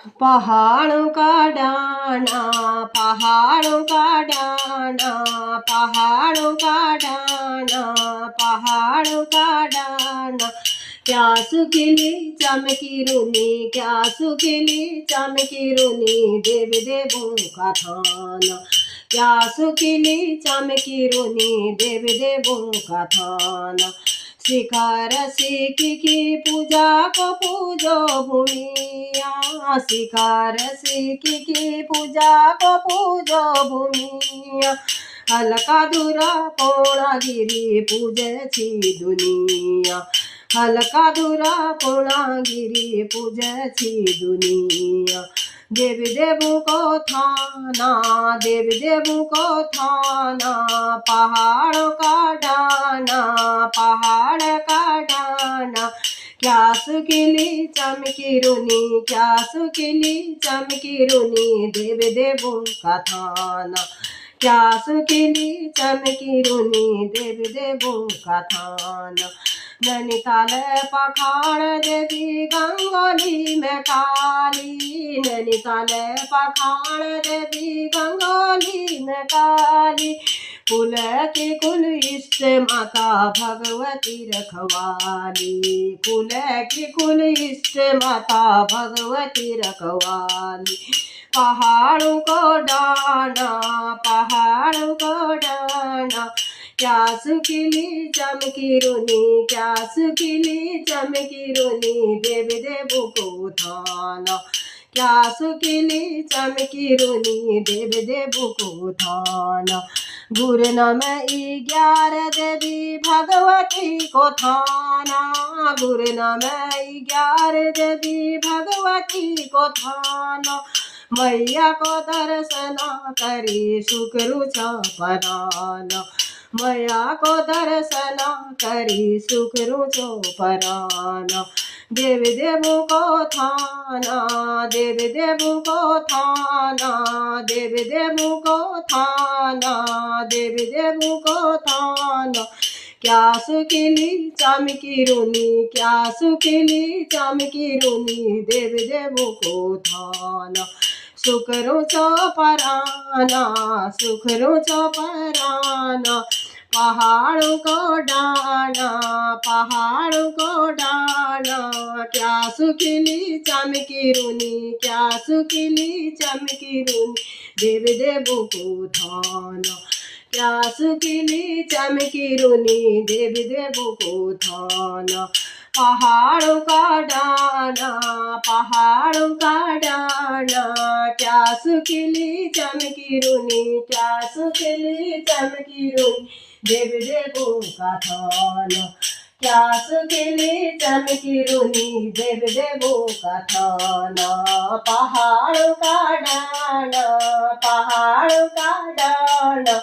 पहाड़ों का डाना, पहाड़ों का डाना, पहाड़ों का डाना, पहाड़ों का डाना। क्या सुखिली चमकी रुनी, क्या सुखिली चमकी रुनी, देव देवों का थाना। क्या सुखिली चमकी रुनी, देव देवों का थाना। शिखर सीख की पूजा को पूजो भूमिया, शिखर सीख की पूजा को पूजो भूमिया। हल्का धुरा पूर्णागिरी पूजे छी दुनिया, हल्का धुरा पूर्णागिरी पूजे छी दुनिया। देव देवों को थाना, देव देवों को थाना, पहाड़ों का डाना, पहाड़ का डाना। क्या सुखिली चमकी रुनी, क्या सुखिली चमकी रुनी, देव देवों का थाना। क्या सुखिली चमकी रुनी, देव देवों का थाना। नैनीताल पखाड़ देवी गंगोली में काली, नैनीताल पखाड़ देवी गंगोली में काली। कुल की कुल इष्ट माता भगवती रखवाली, कुल की कुल इष्ट माता भगवती रखवाली। पहाड़ों को डाना, पहाड़ों को डाना। क्या सुखिली चमकी रुनी, क्या सुखिली चमकी रुनी, देव देवों को थाना। क्या सुखिली चमकी रुनी, देव देवों को थाना। गुरनाम 11 देवी भगवती को थाना, गुरनाम 11 देवी भगवती को थाना। मैया को दर्शना करी सुख रुचा पराना, मैया को दर्शना करी सुख रुचो पराना। देव देवों को थाना, देव देवों को थाना, देव देवों को थाना, देव देवों को थाना। क्या सुखिली चमकी रुनी, क्या सुखिली चमकी रुनी, देव देवों को थाना। सुख रुचो पराना, सुख रुचो पराना। पहाड़ों को डाना, पहाड़ों को डाना। क्या सुखिली चमकी रुनी, क्या सुखिली चमकी रुनी, देव देवों को थाना। क्या सुखिली चमकी रुनी, देव देवों को थाना। पहाड़ों का डाना, पहाड़ों का डाना। क्या सुखिली चमकी रुनी, क्या सुखिली चमकी रुनी, देव देवों का थाना। क्या सुखिली चमकी रुनी, देव देवों का थाना। पहाड़ों का डाना, पहाड़ों का डाना।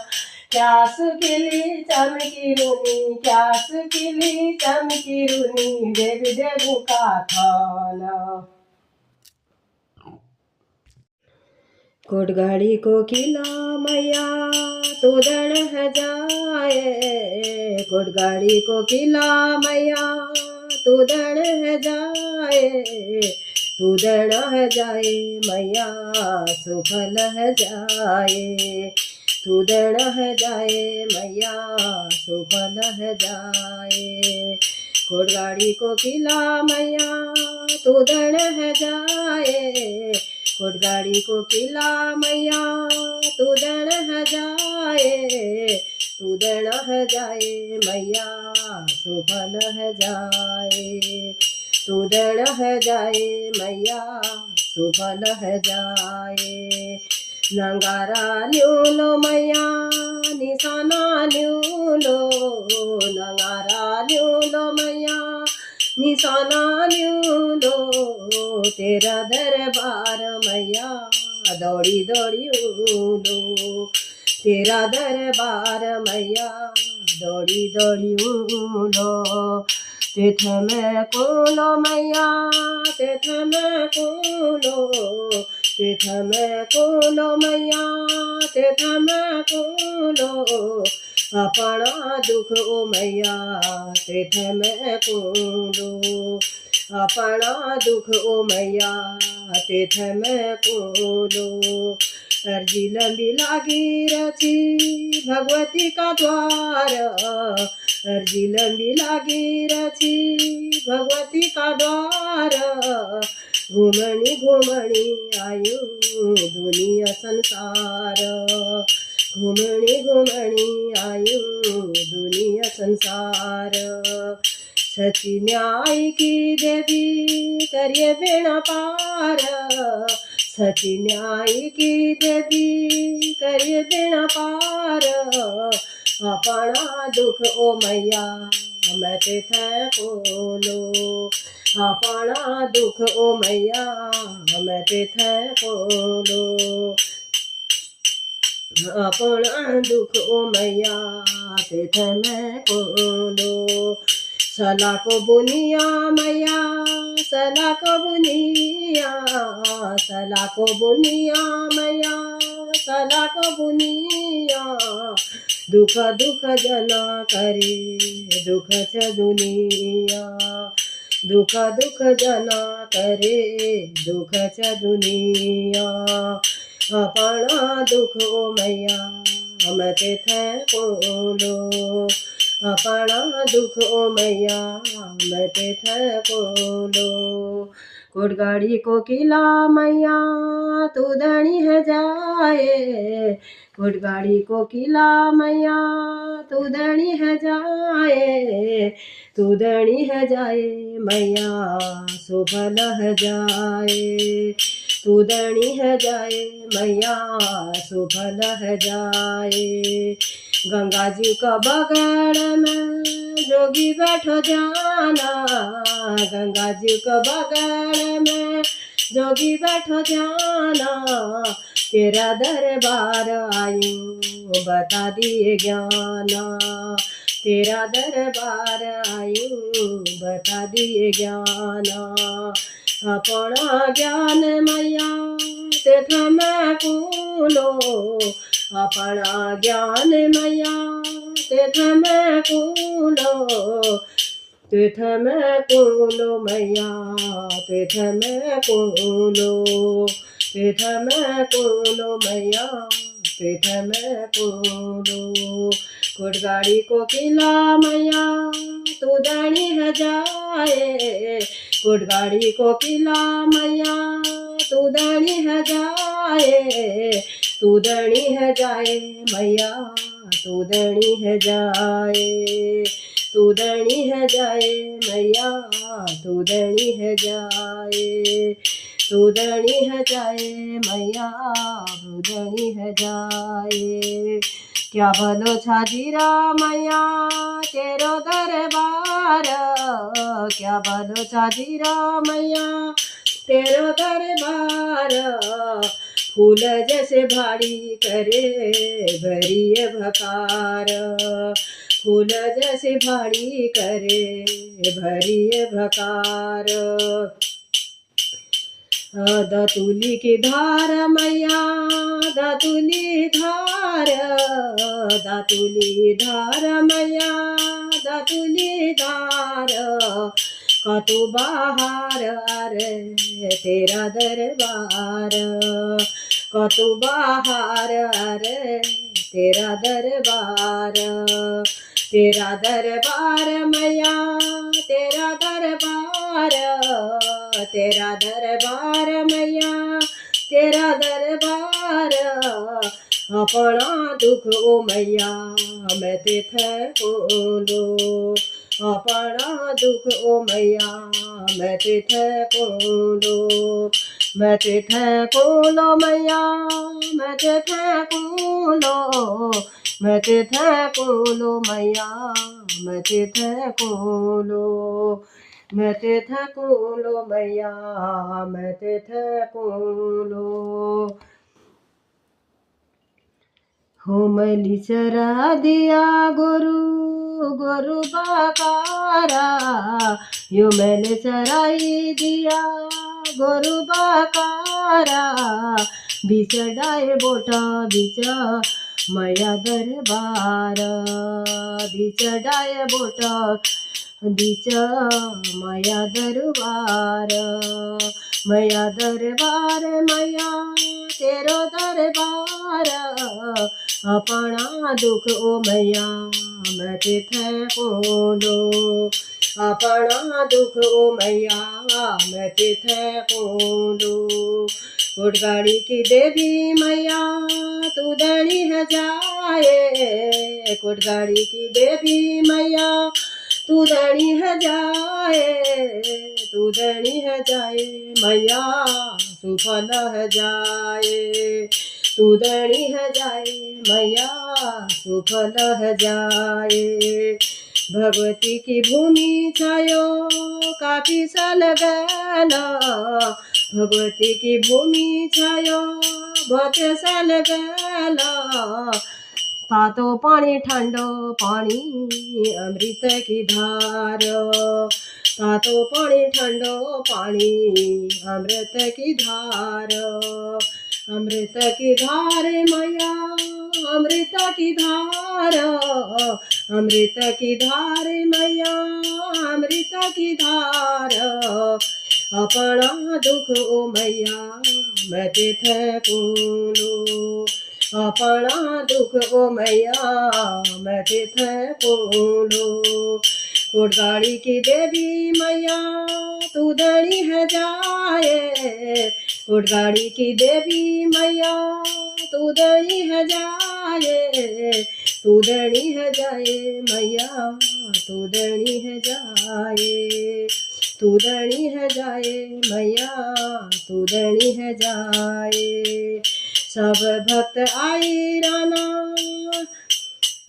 क्या सुखिली चमकी रुनी, क्या सुखिली चमकी रुनी, देव देवों का थाना। कोटगाड़ी को किला मैया तो दण है जाए, कोटगाड़ी को किला मैया तो दण है जाए, तू दण है जाए मैया सुफल है जाए, तू दण है जाए मैया सुफल है जाए। कोटगाड़ी को किला मैया तू दण है जाए, कोटगाड़ी को किला मैया तू दण है जाए, तू दण है जाए मैया सुफल है जाए, तू दण है जाए मैया सुफल है जाए। नंगारा ल्यूलो मैया निशाना ल्यूलो, नंगारा ल्यूलो मैया निशाना ल्यूलो। तेरा दरबार मैया दौड़ी दौड़ी उलो, तेरा दरबार मैया दौड़ी दौड़ी उलो। तिथ में कुलो मैया, तिथ में कुलो, तिथ में कुलो मैया, तिथ में कुलो। अपना दुख ओ मैया तिथ में कुलो, अपना दुख ओ मैया तेथ में कोलो। अर्जी लंबी लागी रची भगवती का द्वार, अर्जी लंबी लागी रची भगवती का द्वार। घूमणी घूमणी आयु दुनिया संसार, घूमणी घूमणी आयु दुनिया संसार। सची न्याय की देवी करिए बेड़ा पार, सची न्याय की देवी करिए बेड़ा पार। अपना दुख ओ मैया मैं तेथ कोलो, अपना दुख ओ मैया मैं तेथ कोलो। अपना दुख ओ मैया तेथ में कोलो। सला को बुनिया मैया सला को बुनिया, सला को बुनिया मैया सला को बुनिया। दुख दुख जना करे दुख छ दुनिया, दुख दुख जना करे दुख छ दुनिया। अपना दुख ओ मैया मैं तेथ कोलो, अपना दुख ओ मैया मैं तेथ कोलो। कोटगाड़ी को किला मैया तू धनी है जाए, कोटगाड़ी को किला मैया तू धनी है जाए। तू धनी है जाए मैया सुफल है जाए, तू धनी है जाए मैया सुफल है जाए। गंगा जी का बगड़ में जोगी बैठो जाना, गंगा जी का बगड़ में जोगी बैठो जाना। तेरा दरबार आयु बता दिए ज्ञाना, तेरा दरबार आयु बता दिए ज्ञाना। अपना ज्ञान मैया तेथ में कोलो, अपना ज्ञान मैया तेथ में कोलो। तेथ में कोलो मैया तेथ में कोलो, तेथ में कोलो मैया तेथ में कोलो। कोटगाड़ी को किला मैया तू धनी है जाए, कोटगाड़ी को किला मैया तू धनी है जाए। तू धनी है जाए मैया तू धनी है जाए, तू धनी है जाए मैया तू धनी है जाए। तू धनी है जाए मैया तू धनी है जाए। क्या भलो छाजीरा मैया तेरो दरबार, क्या भलो छाजीरा मैया तेरो दरबार। फूल जैसे भाड़ी करे भरिए भकार, फूल जैसे भाड़ी करे भरिए भकार। दातुली की धार मैया दातुली धार, दातुली धार मैया दातुली धार। कतु बाहर अरे तेरा दरबार, कतु बाहर अरे तेरा दरबार। तेरा दरबार मैया तेरा दरबार, तेरा दरबार मैया तेरा दरबार। अपना दुख ओ मैया मैं तेथ कोलो, अपना दुख ओ मैया मैं तेथ कोलो। मैं तेथ कोलो मैया मैं तेथ कोलो, मैं तेथ कोलो मैया मैं तेथ कोलो। मैं तेथ कोलो मैया मैं तेथ कोलो। होमली चरा दिया गोरु गोरु बाकारा, यो मैंने चराई दिया गोरु बाकारा। बीच डाए बोटा बीच मैया दरबार, बीच डाए बोटा बीच माया दरबार, मैया दरबार मैया तेरो दरबार, अपना दुख ओ मैया मैं तिथे बोलो, अपना दुख ओ मैया मैं तिथे बोलो। कोटगाड़ी की देवी मैया तू धनी है जाए, कोटगाड़ी की देवी मैया तू धनी है जाए, तू धनी है जाए मैया सुफल है जाए, तू धनी है जाए मैया सुफल है जाए। भगवती की भूमि छायो काफी साल गला, भगवती की भूमि छायो बहुत साल गला, तातो पानी ठंडो पानी अमृत की धार, तातो पानी ठंडो पानी अमृत की धार, अमृत की धार मैया अमृत की धार, अमृत की धार मैया अमृत की धार, अपना दुख ओ मैया मैं तिथे बोलो, अपना दुख ओ मैया मैं तिथे बोलो। कोटगाड़ी की देवी मैया तू धनी है जाए, कोटगाड़ी की देवी मैया तू धनी है जाए, तू धनी है जाए मैया तू धनी है जाए, तू धनी है जाए मैया तू धनी है जाए। सब भक्त आई राना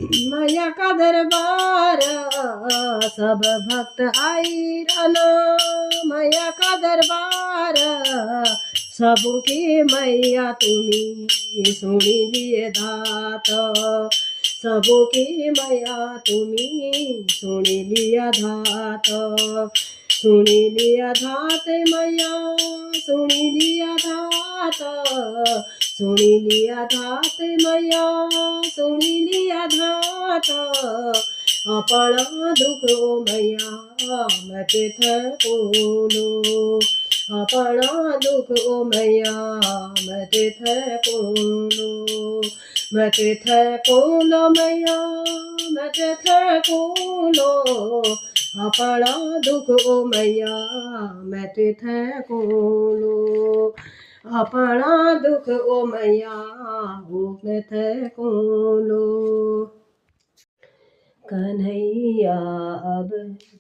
मैया का दरबार, सब भक्त आई राना मैया का दरबार, सबकी मैया तुम्ही सुनी लिए धात, सबकी मैया तुम्ही सुनी लिया धात, सुनी लिया धात मैया सुनी लिया धात, सुनी लिया धात मैया सुनी लिया धात, अपना दुख ओ मैया मैं तिथे बोलो, अपना दुख ओ मैया मैं तिथे बोलो, मैं तिथे बोलो मैया मैं तिथे बोलो, अपना दुख ओ मैया मैं तिथे बोलो, अपना दुख ओ मैया मैं तिथे बोलो। कन्हैया अब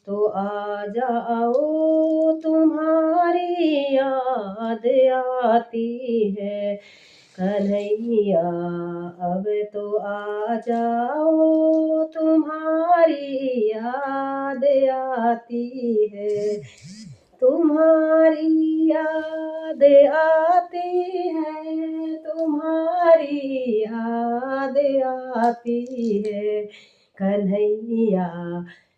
तो आ जाओ तुम्हारी याद आती है, कन्हैया अब तो आ जाओ तुम्हारी याद आती है, तुम्हारी याद आती है, तुम्हारी याद आती है, कन्हैया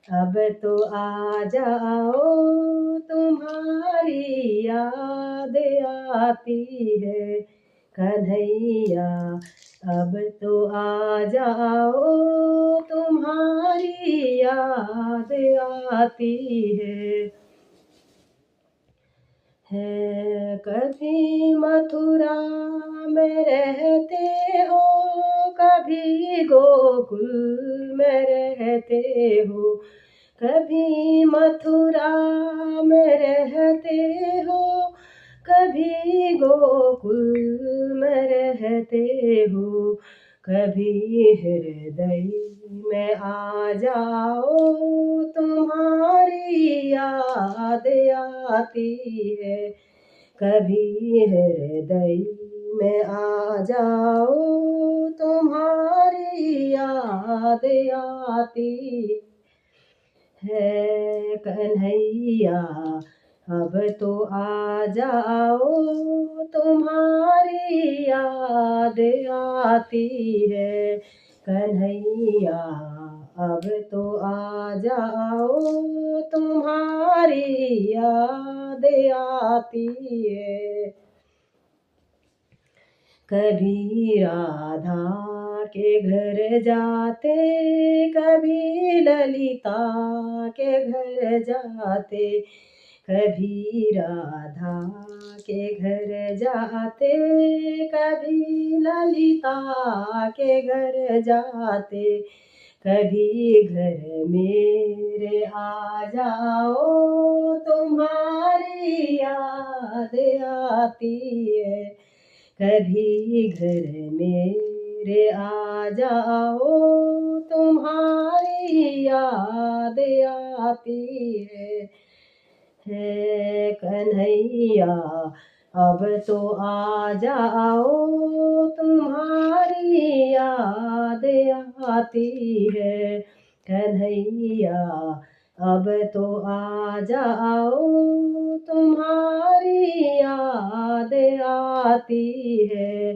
अब तो आ जाओ तुम्हारी याद आती है, कन्हैया अब तो आ जाओ तुम्हारी याद आती है। कभी मथुरा में रहते हो, कभी गोकुल में रहते हो, कभी मथुरा में रहते हो, कभी गोकुल में रहते हो, कभी हृदय में आ जाओ तुम्हारी याद आती है, कभी हृदय में आ जाओ तुम्हारी याद आती है, कन्हैया अब तो आ जाओ तुम्हारी याद आती है, कन्हैया अब तो आ जाओ तुम्हारी याद आती है। कभी राधा के घर जाते, कभी ललिता के घर जाते, कभी राधा के घर जाते, कभी ललिता के घर जाते, कभी घर मेरे आ जाओ तुम्हारी याद आती है, कभी घर मेरे आ जाओ तुम्हारी याद आती है कन्हैया अब तो आ जाओ तुम्हारी याद आती है, कन्हैया अब तो आ जाओ तुम्हारी याद आती है,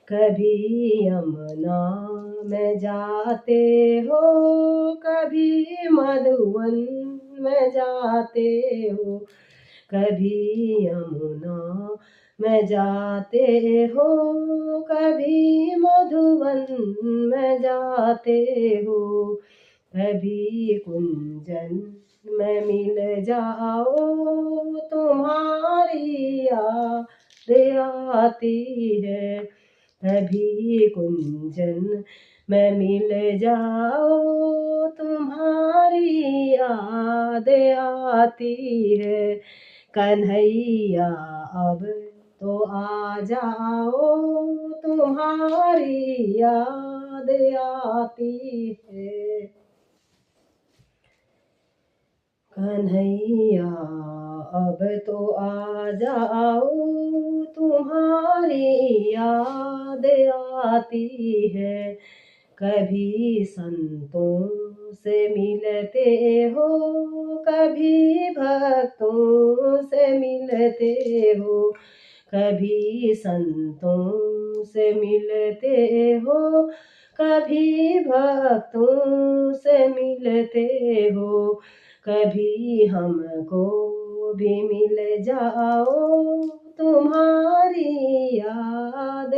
कभी यमुना में जाते हो, कभी मधुवन में जाते हो, कभी यमुना में जाते हो, कभी मधुवन में जाते हो, कभी कुंजन में मिल जाओ तुम्हारी याद आती है, कभी कुंजन में मिल जाओ तुम्हारी याद आती है, कन्हैया अब तो आ जाओ तुम्हारी याद आती है, कन्हैया अब तो आ जाओ तुम्हारी याद आती है, कभी संतों से मिलते हो, कभी भक्तों से मिलते हो, कभी संतों से मिलते हो, कभी भक्तों से मिलते हो, कभी हमको भी मिल जाओ तुम्हारी याद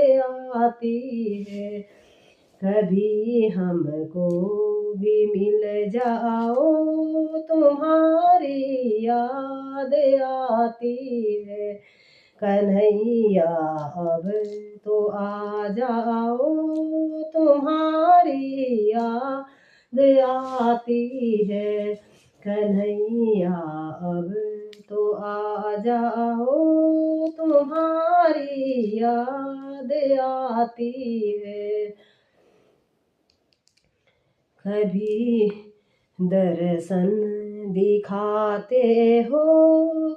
आती है, कभी हमको भी मिल जाओ तुम्हारी याद आती है, कन्हैया अब तो आ जाओ तुम्हारी याद आती है, कन्हैया अब तो आ जाओ तुम्हारी याद आती है, कभी दर्शन दिखाते हो,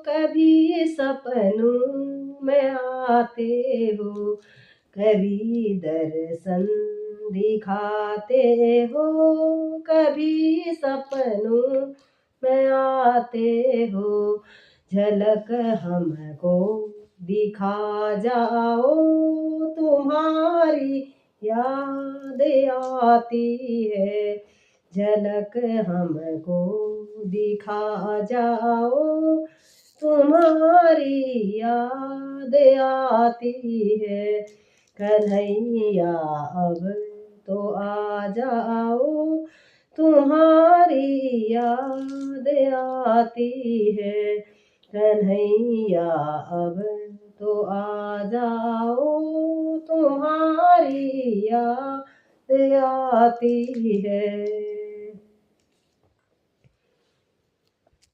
कभी सपनों में आते हो, कभी दर्शन दिखाते हो, कभी सपनों में आते हो, झलक हमको दिखा जाओ तुम्हारी याद आती है, झलक हमको दिखा जाओ तुम्हारी याद आती है, कन्हैया अब तो आ जाओ तुम्हारी याद आती है, कन्हैया अब तो आ जाओ तुम्हारी याद आती है।